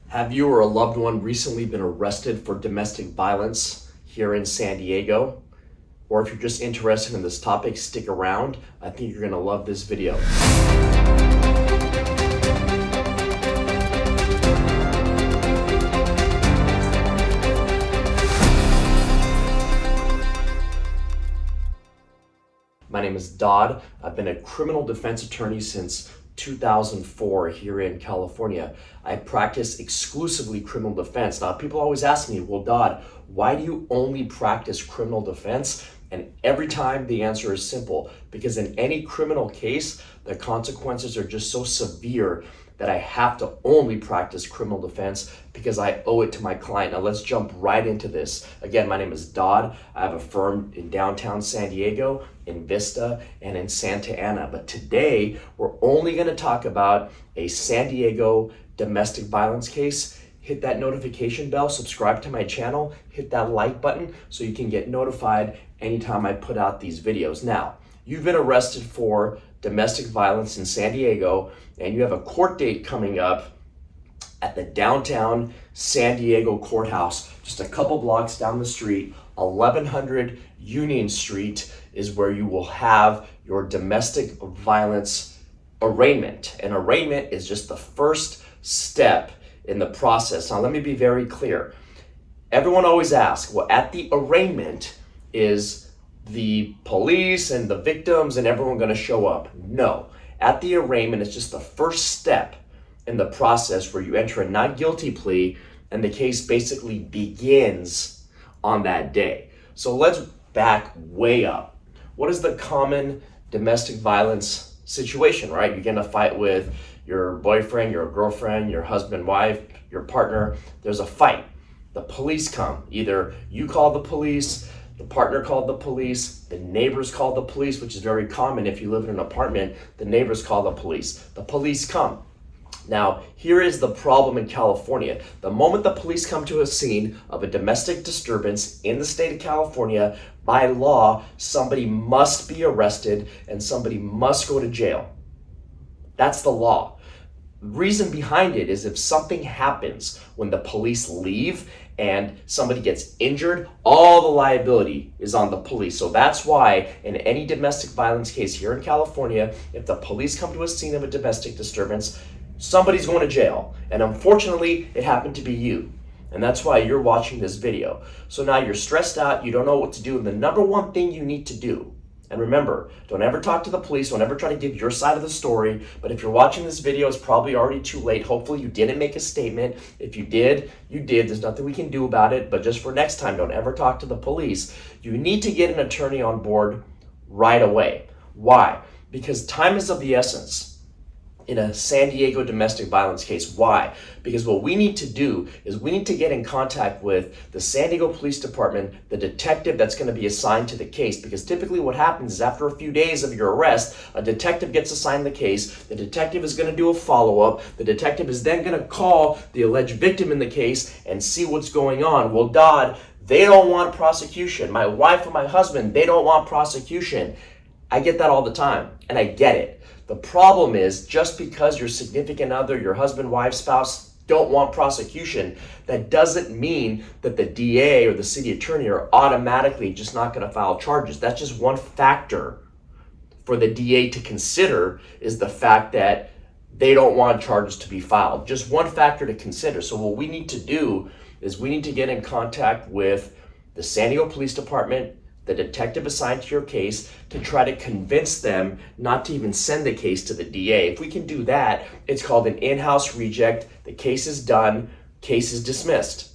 Have you or a loved one recently been arrested for domestic violence here in San Diego? Or if you're just interested in this topic, stick around. I think you're gonna love this video. My name is Dod. I've been a criminal defense attorney since 2004 here in California. I practice exclusively criminal defense. Now, people always ask me, well, Dod, why do you only practice criminal defense? And every time the answer is simple, because in any criminal case, the consequences are just so severe that I have to only practice criminal defense because I owe it to my client. Now let's jump right into this. Again, my name is Dod. I have a firm in downtown San Diego, in Vista, and in Santa Ana. But today, we're only gonna talk about a San Diego domestic violence case. Hit that notification bell, subscribe to my channel, hit that like button so you can get notified anytime I put out these videos. Now, you've been arrested for domestic violence in San Diego, and you have a court date coming up at the downtown San Diego courthouse, just a couple blocks down the street. 1100 Union Street is where you will have your domestic violence arraignment. An arraignment is just the first step in the process. Now, let me be very clear. Everyone always asks, well, at the arraignment, is the police and the victims and everyone going to show up? No. At the arraignment, it's just the first step in the process where you enter a not guilty plea and the case basically begins on that day. So let's back way up. What is the common domestic violence situation, right? You get in a fight with your boyfriend, your girlfriend, your husband, wife, your partner. There's a fight. The police come. Either you call the police, the partner called the police, the neighbors called the police, which is very common if you live in an apartment. The neighbors call the police. The police come. Now, here is the problem in California. The moment the police come to a scene of a domestic disturbance in the state of California, by law, somebody must be arrested and somebody must go to jail. That's the law. The reason behind it is if something happens when the police leave and somebody gets injured, all the liability is on the police. So that's why in any domestic violence case here in California, if the police come to a scene of a domestic disturbance, somebody's going to jail. And unfortunately, it happened to be you. And that's why you're watching this video. So now you're stressed out, you don't know what to do. And the number one thing you need to do, and remember, don't ever talk to the police, don't ever try to give your side of the story. But if you're watching this video, it's probably already too late. Hopefully you didn't make a statement. If you did, you did. There's nothing we can do about it. But just for next time, don't ever talk to the police. You need to get an attorney on board right away. Why? Because time is of the essence in a San Diego domestic violence case. Why? Because what we need to do is we need to get in contact with the San Diego Police Department, the detective that's going to be assigned to the case. Because typically what happens is after a few days of your arrest, a detective gets assigned the case. The detective is going to do a follow-up. The detective is then going to call the alleged victim in the case and see what's going on. Well, Dod, they don't want prosecution. My wife and my husband, they don't want prosecution. I get that all the time, and I get it. The problem is just because your significant other, your husband, wife, spouse don't want prosecution, that doesn't mean that the DA or the city attorney are automatically just not going to file charges. That's just one factor for the DA to consider, is the fact that they don't want charges to be filed. Just one factor to consider. So what we need to do is we need to get in contact with the San Diego Police Department, the detective assigned to your case, to try to convince them not to even send the case to the DA. If we can do that, it's called an in-house reject. The case is done, case is dismissed.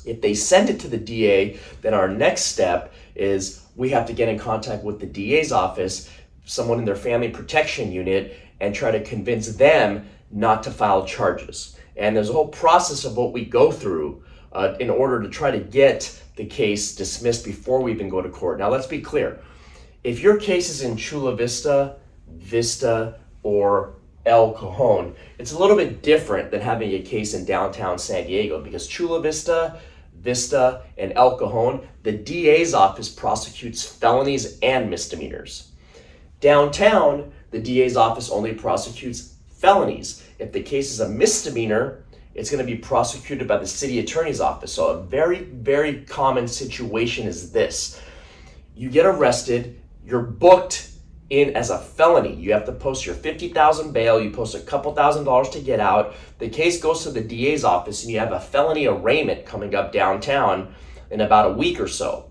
If they send it to the DA, then our next step is we have to get in contact with the DA's office, someone in their family protection unit, and try to convince them not to file charges. And there's a whole process of what we go through in order to try to get the case dismissed before we even go to court. Now, let's be clear. If your case is in Chula Vista, Vista, or El Cajon, it's a little bit different than having a case in downtown San Diego, because Chula Vista, Vista, and El Cajon, the DA's office prosecutes felonies and misdemeanors. Downtown, the DA's office only prosecutes felonies. If the case is a misdemeanor it's going to be prosecuted by the city attorney's office. So a very, very common situation is this. You get arrested, you're booked in as a felony. You have to post your $50,000 bail, you post a couple $1,000s to get out. The case goes to the DA's office and you have a felony arraignment coming up downtown in about a week or so.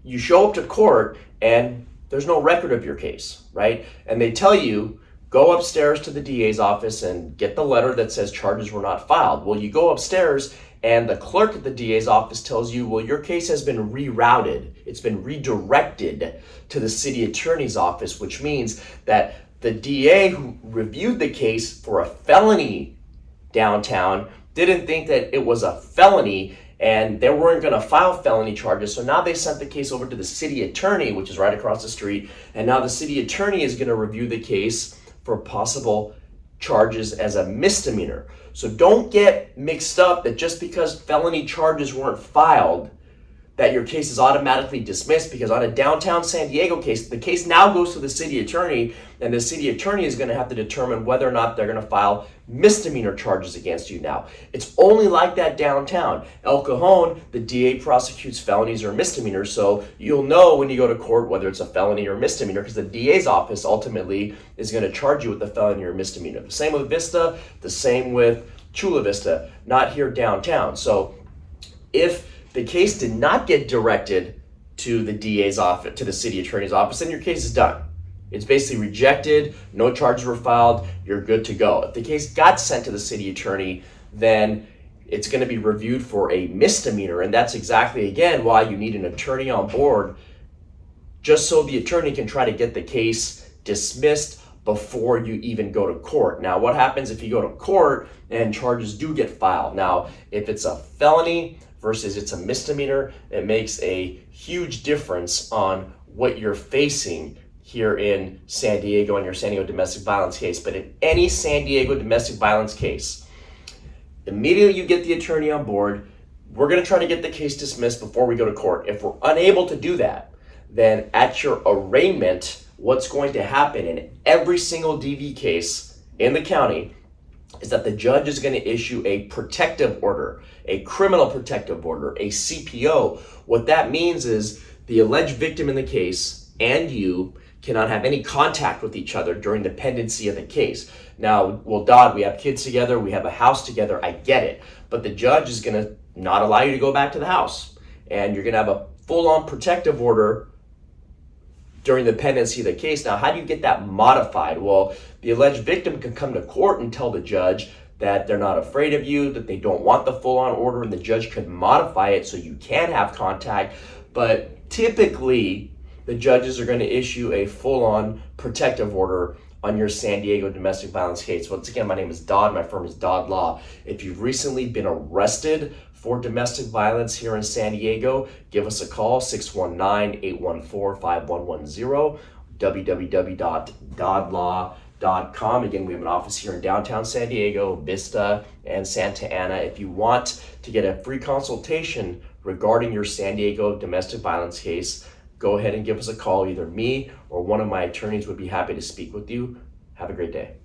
You show up to court and there's no record of your case, right? And they tell you, go upstairs to the DA's office and get the letter that says charges were not filed. Well, you go upstairs and the clerk at the DA's office tells you, well, your case has been rerouted. It's been redirected to the city attorney's office, which means that the DA who reviewed the case for a felony downtown didn't think that it was a felony and they weren't going to file felony charges. So now they sent the case over to the city attorney, which is right across the street. And now the city attorney is going to review the case for possible charges as a misdemeanor. So don't get mixed up that just because felony charges weren't filed, that your case is automatically dismissed, because on a downtown San Diego case, the case now goes to the city attorney, and the city attorney is going to have to determine whether or not they're going to file misdemeanor charges against you now. It's only like that downtown. El Cajon, the DA prosecutes felonies or misdemeanors, so you'll know when you go to court whether it's a felony or misdemeanor, because the DA's office ultimately is going to charge you with a felony or misdemeanor. The same with Vista, the same with Chula Vista, not here downtown. So if the case did not get directed to the DA's office, to the city attorney's office, then your case is done. It's basically rejected, no charges were filed, you're good to go. If the case got sent to the city attorney, then it's going to be reviewed for a misdemeanor, and that's exactly, again, why you need an attorney on board, just so the attorney can try to get the case dismissed before you even go to court. Now, what happens if you go to court and charges do get filed? Now, if it's a felony versus it's a misdemeanor, it makes a huge difference on what you're facing here in San Diego in your San Diego domestic violence case. But in any San Diego domestic violence case, immediately you get the attorney on board, we're going to try to get the case dismissed before we go to court. If we're unable to do that, then at your arraignment, what's going to happen in every single DV case in the county is that the judge is going to issue a protective order, a criminal protective order, a CPO. What that means is the alleged victim in the case and you cannot have any contact with each other during the pendency of the case. Now, well, Dod, we have kids together, we have a house together, I get it. But the judge is going to not allow you to go back to the house. And you're going to have a full-on protective order during the pendency of the case. Now, how do you get that modified? Well, the alleged victim can come to court and tell the judge that they're not afraid of you, that they don't want the full-on order, and the judge could modify it so you can have contact. But typically, the judges are going to issue a full-on protective order on your San Diego domestic violence case. Once again, my name is Dod. My firm is Dod Law. If you've recently been arrested for domestic violence here in San Diego, give us a call, 619-814-5110, www.dodlaw.com. Again, we have an office here in downtown San Diego, Vista, and Santa Ana. If you want to get a free consultation regarding your San Diego domestic violence case, go ahead and give us a call. Either me or one of my attorneys would be happy to speak with you. Have a great day.